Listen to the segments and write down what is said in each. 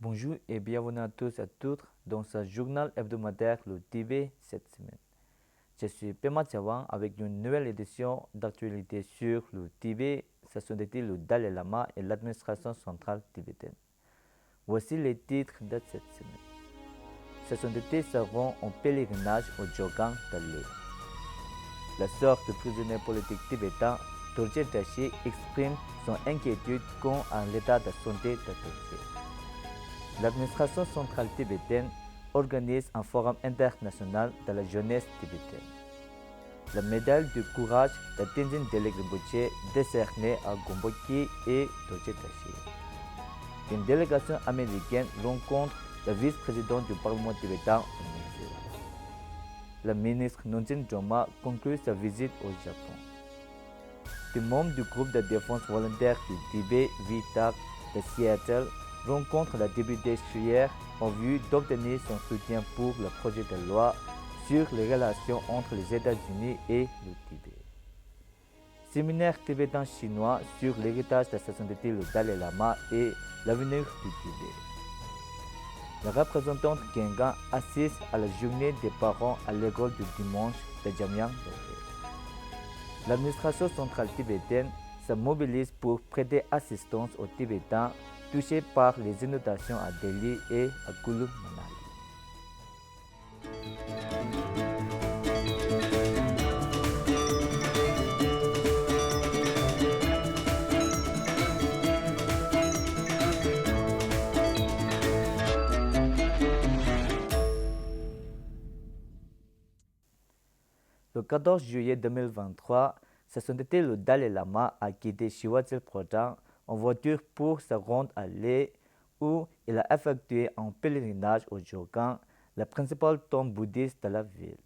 Bonjour et bienvenue à tous et à toutes dans ce journal hebdomadaire le Tibet cette semaine. Je suis Pema Tchawan avec une nouvelle édition d'actualité sur le Tibet, session d'été le Dalai Lama et l'administration centrale tibétaine. Voici les titres de cette semaine. Session d'été seront en pèlerinage au Djogang de l'Est. La sœur du prisonnier politique tibétain, Dorje Dashi, exprime son inquiétude quant à l'état de santé de Dorje. L'administration centrale tibétaine organise un forum international de la jeunesse tibétaine. La médaille du courage de Tenzin Delek Rinpoche décernée à Gomboki et Dorje Dashi. Une délégation américaine rencontre le vice-président du Parlement tibétain au Mexique. Le ministre Nonjin Joma conclut sa visite au Japon. Des membres du groupe de défense volontaire du Tibet, VITAC, de Seattle, rencontre la députée Shrier en vue d'obtenir son soutien pour le projet de loi sur les relations entre les États-Unis et le Tibet. Séminaire tibétain-chinois sur l'héritage de sa sainteté le Dalai Lama et l'avenir du Tibet. La représentante Gengan assiste à la journée des parents à l'école du dimanche de Jamyang. L'administration centrale tibétaine se mobilise pour prêter assistance aux Tibétains touchés par les inondations à Delhi et à Kullu Manali. Le 14 juillet 2023, sa sainteté le Dalai Lama a quitté Shiwachil Prodang en voiture pour se rendre à Leh où il a effectué un pèlerinage au Djogang, la principale tombe bouddhiste de la ville.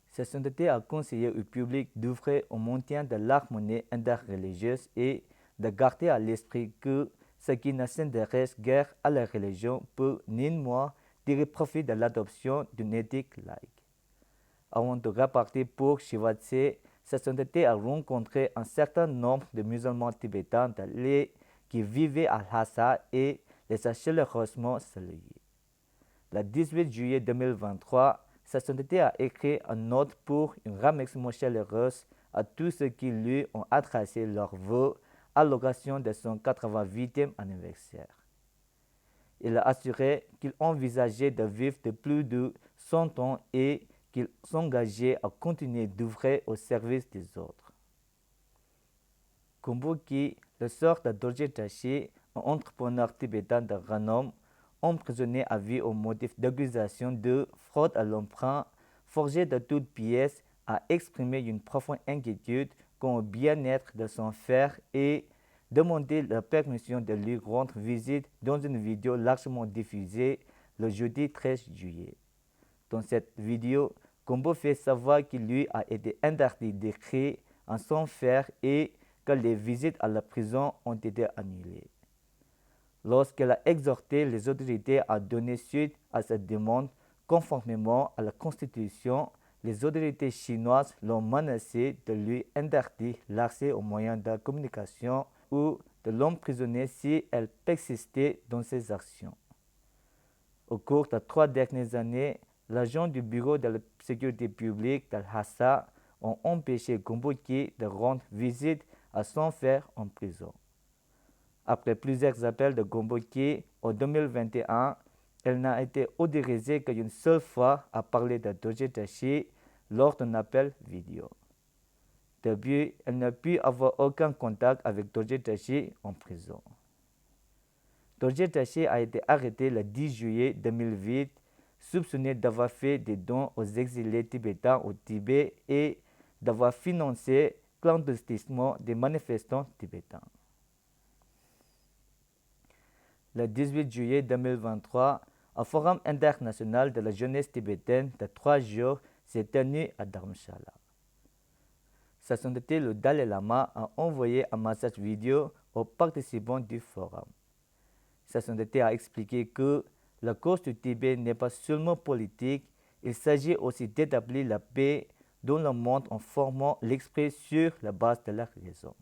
Sa sainteté a conseillé au public d'œuvrer au maintien de l'harmonie interreligieuse et de garder à l'esprit que ceux qui ne s'intéressent guère à la religion peuvent néanmoins tirer profit de l'adoption d'une éthique laïque. Avant de repartir pour Shivatse, sa sainteté a rencontré un certain nombre de musulmans tibétains de Leh qui vivaient à Lhasa et les a chaleureusement salués. Le 18 juillet 2023, sa sainteté a écrit une note pour un remerciement chaleureux à tous ceux qui lui ont adressé leurs vœux à l'occasion de son 88e anniversaire. Il a assuré qu'il envisageait de vivre de plus de 100 ans et qu'il s'engageait à continuer d'œuvrer au service des autres. Gomboki, le sœur de Dorje Dashi, un entrepreneur tibétain de renom, emprisonné à vie au motif d'accusation de fraude à l'emprunt, forgé de toutes pièces, a exprimé une profonde inquiétude quant au bien-être de son frère et demandé la permission de lui rendre visite dans une vidéo largement diffusée le jeudi 13 juillet. Dans cette vidéo, Gombo fait savoir qu'il lui a été interdit d'écrire en son frère et que les visites à la prison ont été annulées. Lorsqu'elle a exhorté les autorités à donner suite à cette demande conformément à la Constitution, les autorités chinoises l'ont menacé de lui interdire l'accès aux moyens de communication ou de l'emprisonner si elle persistait dans ses actions. Au cours des 3 dernières années, l'agent du bureau de la sécurité publique de Lhasa ont empêché Gomboki de rendre visite à son frère en prison. Après plusieurs appels de Gomboki en 2021, elle n'a été autorisée qu'une seule fois à parler de Dorje Dashi lors d'un appel vidéo. Depuis, elle n'a pu avoir aucun contact avec Dorje Dashi en prison. Dorje Dashi a été arrêté le 10 juillet 2008, soupçonné d'avoir fait des dons aux exilés tibétains au Tibet et d'avoir financé clandestinement des manifestants tibétains. Le 18 juillet 2023, un forum international de la jeunesse tibétaine de 3 jours s'est tenu à Dharamshala. Sa sainteté le Dalai Lama a envoyé un message vidéo aux participants du forum. Sa sainteté a expliqué que la cause du Tibet n'est pas seulement politique, il s'agit aussi d'établir la paix dans le monde en formant l'esprit sur la base de la raison.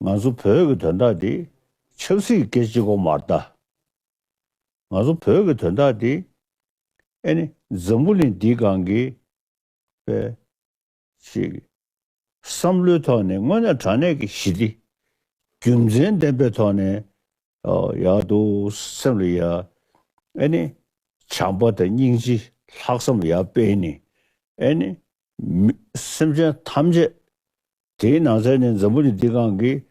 ngazu pyoge tanda di chepsi kechigo marda. Ngazu pyoge tanda di zambulin digangi pe chi samlu tone ngonya tane ki shidi gyumzen dembe tone 야도 semliya chambo de 닝지 학섬이야 빼니 아니 심지어 탐제 대나자는 저분이 디간기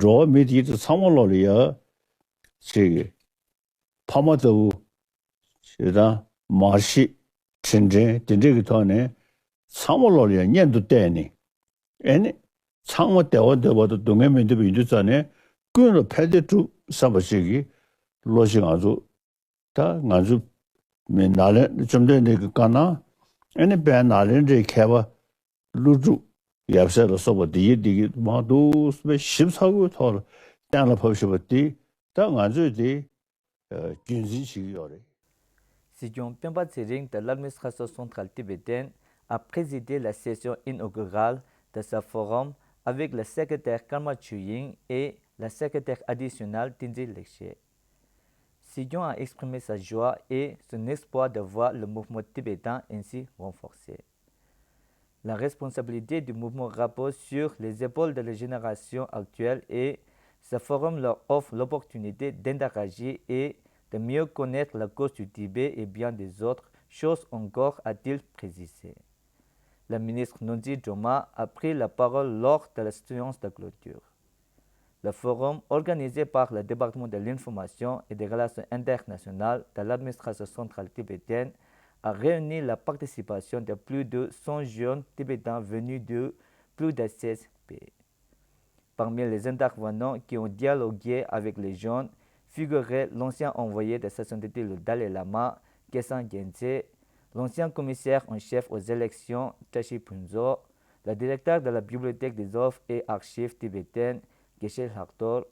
로 미디도 상월로리야 지 파마도 제가 마시 진제 진제기 전에 상월로리야 년도 때니 아니 상월 때어도 동해면도 인도전에 그로 패드투 사버시기 로싱 아주 다 아주 나래 좀 전에 그 가나 아니 배 나래를 개봐 루주 yapsara soba digi maadu sube shibsagu thawla tenla pabshibati ta nganzu di gyunzin shigi yore. Sidion Pemba Tsering de l'administration centrale tibétaine a présidé la session inaugurale de ce forum avec le secrétaire Karma Chuying et la secrétaire additionnelle Tinzi Lekshe. Sidion a exprimé sa joie et son espoir de voir le mouvement tibétain ainsi renforcé. La responsabilité du mouvement repose sur les épaules de la génération actuelle et ce forum leur offre l'opportunité d'interagir et de mieux connaître la cause du Tibet et bien des autres choses encore, a-t-il précisé. Le ministre Nonji Joma a pris la parole lors de la séance de clôture. Le forum, organisé par le département de l'information et des relations internationales de l'administration centrale tibétaine, a réuni la participation de plus de 100 jeunes tibétains venus de plus de 16 pays. Parmi les intervenants qui ont dialogué avec les jeunes figurait l'ancien envoyé de sa sainteté le Dalai Lama, Kesan Gyentse, l'ancien commissaire en chef aux élections, Tashi Punzo, le directeur de la bibliothèque des œuvres et archives tibétaines, Geshe Haktor,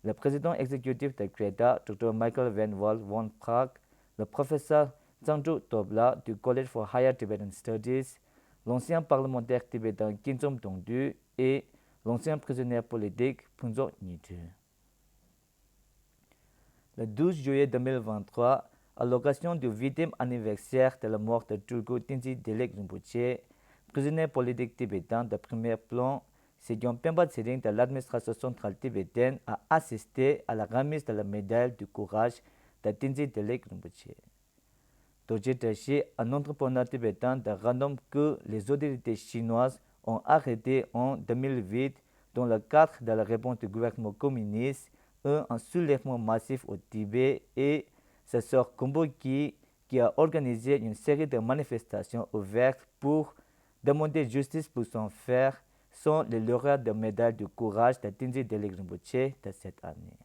le président exécutif de CREDA, Dr. Michael Van Wall von Prague, le professeur Zhangzhou Tobla du College for Higher Tibetan Studies, l'ancien parlementaire tibétain Kinzom Dongdu et l'ancien prisonnier politique Punzo Nitu. Le 12 juillet 2023, à l'occasion du 8e anniversaire de la mort de Tulku Tinzi Delek Rinpoche, prisonnier politique tibétain de premier plan, Sidion Pemba Tsering de l'administration centrale tibétaine a assisté à la remise de la médaille du courage de Tinzi Delek Rinpoche. Dorje Tashi, un entrepreneur tibétain, de random que les autorités chinoises ont arrêté en 2008 dans le cadre de la réponse du gouvernement communiste à un soulèvement massif au Tibet et sa sœur Komboki qui a organisé une série de manifestations ouvertes pour demander justice pour son frère sont les lauréats de médaille du courage de Tinzi Delek Rinpoche de cette année.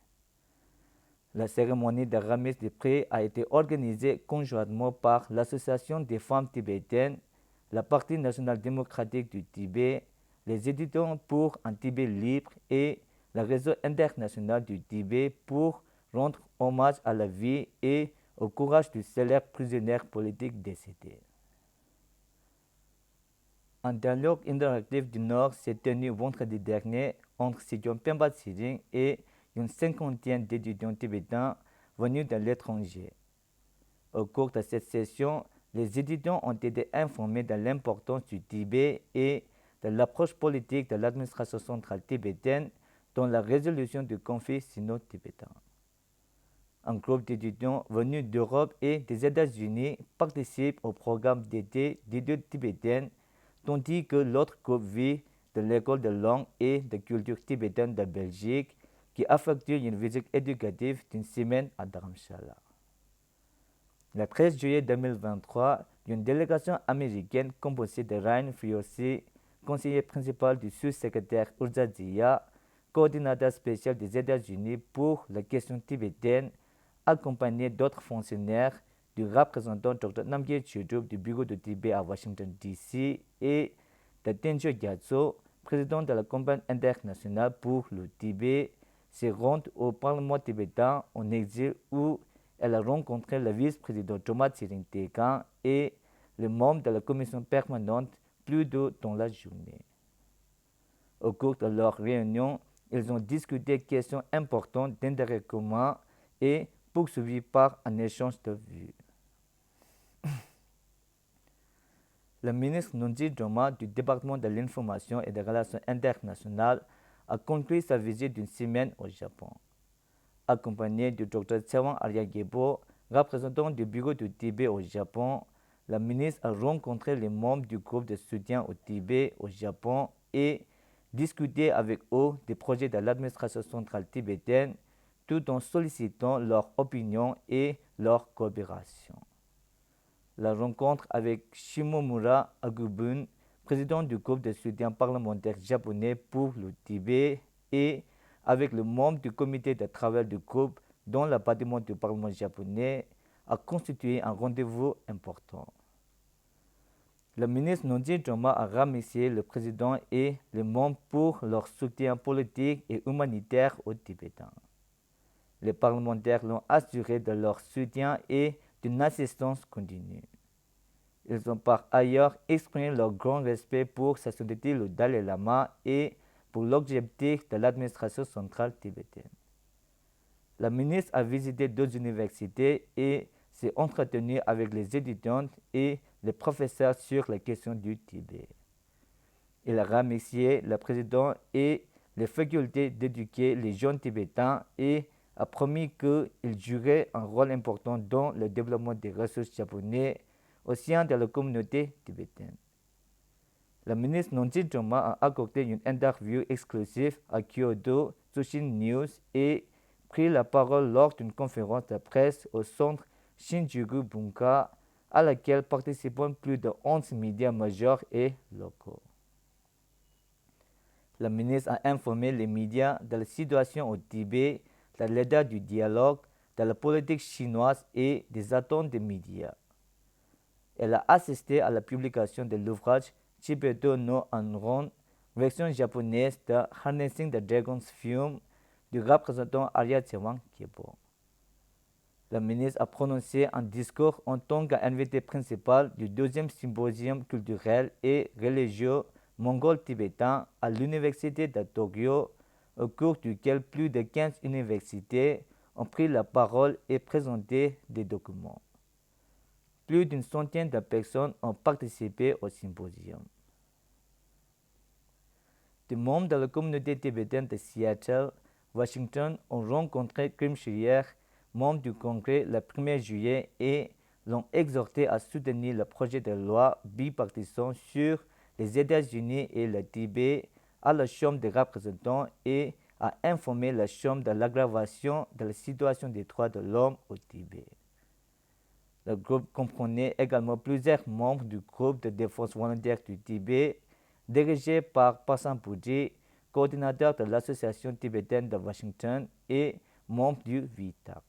La cérémonie de remise des prix a été organisée conjointement par l'Association des femmes tibétaines, la Parti national démocratique du Tibet, les étudiants pour un Tibet libre et le réseau international du Tibet pour rendre hommage à la vie et au courage du célèbre prisonnier politique décédé. Un dialogue interactif du Nord s'est tenu vendredi dernier entre Sidion Pemba Tsering et une cinquantaine d'étudiants tibétains venus de l'étranger. Au cours de cette session, les étudiants ont été informés de l'importance du Tibet et de l'approche politique de l'administration centrale tibétaine dans la résolution du conflit sino-tibétain. Un groupe d'étudiants venus d'Europe et des États-Unis participe au programme d'été d'études tibétaines, tandis que l'autre groupe vit de l'école de langue et de culture tibétaine de Belgique qui effectue une visite éducative d'une semaine à Dharamshala. Le 13 juillet 2023, une délégation américaine composée de Ryan Fiosi, conseiller principal du sous-secrétaire Urza Zia, coordinateur spécial des États-Unis pour la question tibétaine, accompagné d'autres fonctionnaires, du représentant Dr. Namgyel Chödrup du bureau de Tibet à Washington, D.C. et de Tenjo Gyatso, président de la Campagne internationale pour le Tibet, se rend au Parlement tibétain en exil où elle a rencontré le vice-président Joma Tsering Tekan et les membres de la commission permanente plus tôt dans la journée. Au cours de leur réunion, Ils ont discuté questions importantes d'intérêt commun et poursuivies par un échange de vues. Le ministre Nunji Doma du département de l'information et des relations internationales a conclu sa visite d'une semaine au Japon. Accompagné du Dr Tsewang Aryagebo, représentant du bureau du Tibet au Japon, la ministre a rencontré les membres du groupe de soutien au Tibet au Japon et discuté avec eux des projets de l'administration centrale tibétaine tout en sollicitant leur opinion et leur coopération. La rencontre avec Shimomura Agubun, président du groupe de soutien parlementaire japonais pour le Tibet, et avec le membre du comité de travail du groupe dans le bâtiment du Parlement japonais, a constitué un rendez-vous important. Le ministre Nunji Doma a remercié le président et les membres pour leur soutien politique et humanitaire aux Tibétains. Les parlementaires l'ont assuré de leur soutien et d'une assistance continue. Ils ont par ailleurs exprimé leur grand respect pour Sa Sainteté le Dalai Lama et pour l'objectif de l'administration centrale tibétaine. La ministre a visité deux universités et s'est entretenue avec les étudiantes et les professeurs sur la question du Tibet. Il a remercié le président et les facultés d'éduquer les jeunes Tibétains et a promis qu'il jouerait un rôle important dans le développement des ressources japonaises au sein de la communauté tibétaine. Le ministre Nunji Doma a accordé une interview exclusive à Kyodo Tsushin News et pris la parole lors d'une conférence de presse au centre Shinjuku Bunka à laquelle participent plus de 11 médias majeurs et locaux. Le ministre a informé les médias de la situation au Tibet, de l'état du dialogue, de la politique chinoise et des attentes des médias. Elle a assisté à la publication de l'ouvrage Chibeto no Anron, version japonaise de Harnessing the Dragon's Fume du représentant Arya Tsewang Gyebo. Le ministre a prononcé un discours en tant qu'invité principal du deuxième symposium culturel et religieux mongol-tibétain à l'université de Tokyo, au cours duquel plus de 15 universités ont pris la parole et présenté des documents. Plus d'une centaine de personnes ont participé au symposium. Des membres de la communauté tibétaine de Seattle, Washington, ont rencontré Krim Schrier, membre du Congrès, le 1er juillet et l'ont exhorté à soutenir le projet de loi bipartisan sur les États-Unis et le Tibet à la Chambre des représentants et à informer la Chambre de l'aggravation de la situation des droits de l'homme au Tibet. Le groupe comprenait également plusieurs membres du groupe de défense volontaire du Tibet, dirigé par Passan Puji, coordinateur de l'association tibétaine de Washington et membre du VITAC.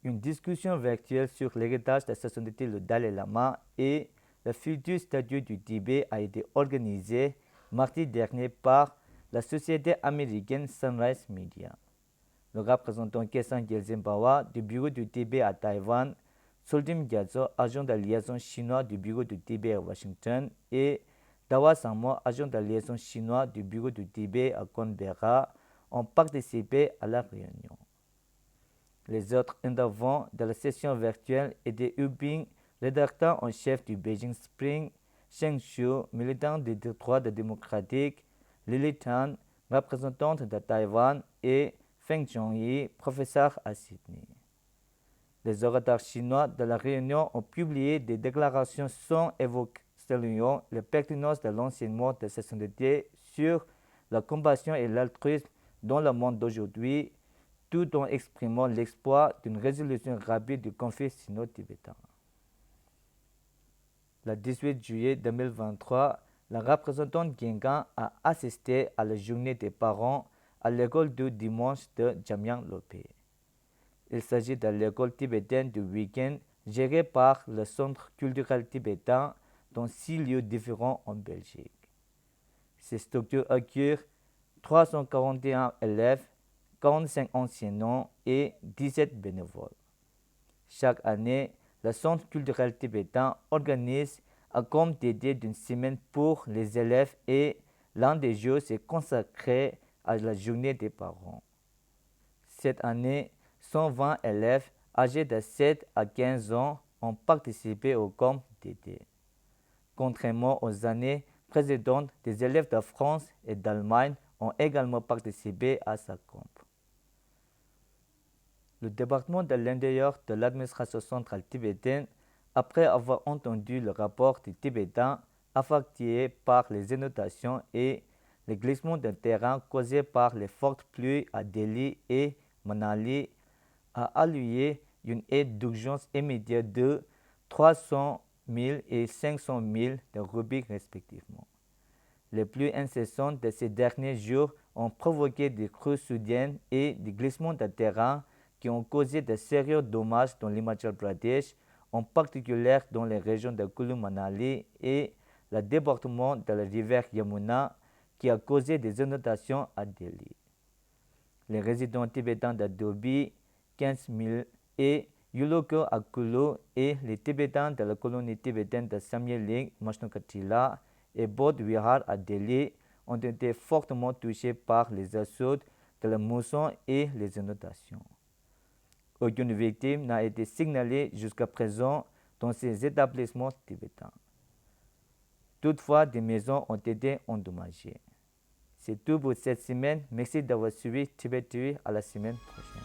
Une discussion virtuelle sur l'héritage de Sa Sainteté le Dalai Lama et le futur statut du Tibet a été organisée mardi dernier par la société américaine Sunrise Media. Le représentant Kesan Gyaltsen-Bawa du bureau du Tibet à Taïwan, Soldim Gyatso, agent de liaison chinois du bureau du Tibet à Washington, et Dawa Sammo, agent de liaison chinois du bureau du Tibet à Canberra, ont participé à la réunion. Les autres intervenants de la session virtuelle étaient Hu Bing, rédacteur en chef du Beijing Spring, Sheng Shu, militant des droits démocratiques, Lily Tan, représentante de Taïwan, et Feng Zhongyi, professeur à Sydney. Les orateurs chinois de la réunion ont publié des déclarations sans évoquer la pertinence de l'enseignement de Sa Sainteté sur la compassion et l'altruisme dans le monde d'aujourd'hui, tout en exprimant l'espoir d'une résolution rapide du conflit sino-tibétain. Le 18 juillet 2023, la représentante Gengan a assisté à la journée des parents à l'école du dimanche de Jamyang Lopé. Il s'agit de l'école tibétaine du week-end gérée par le Centre culturel tibétain dans 6 lieux différents en Belgique. Ces structures accueillent 341 élèves, 45 enseignants et 17 bénévoles. Chaque année, le Centre culturel tibétain organise un camp dédié d'une semaine pour les élèves et l'un des jours s'est consacré à la journée des parents. Cette année, 120 élèves âgés de 7 à 15 ans ont participé au camp d'été. Contrairement aux années précédentes, des élèves de France et d'Allemagne ont également participé à ce camp. Le département de l'intérieur de l'administration centrale tibétaine, après avoir entendu le rapport des Tibétains affectés par les inondations et les glissements de terrain causés par les fortes pluies à Delhi et Manali, a alloué une aide d'urgence immédiate de 300 000 et 500 000 de rubis respectivement. Les pluies incessantes de ces derniers jours ont provoqué des crues soudaines et des glissements de terrain qui ont causé de sérieux dommages dans l'Himachal Pradesh, en particulier dans les régions de Kullu Manali et le département de la rivière Yamuna, qui a causé des inondations à Delhi. Les résidents tibétains de Dobi, 15 000, et Yuloko à Kullu et les Tibétains de la colonie tibétaine de Samyeling, Mashnokatila et Bodh Vihar à Delhi ont été fortement touchés par les assauts de la mousson et les inondations. Aucune victime n'a été signalée jusqu'à présent dans ces établissements tibétains. Toutefois, des maisons ont été endommagées. C'est tout pour cette semaine. Merci d'avoir suivi Tibet TV. À la semaine prochaine.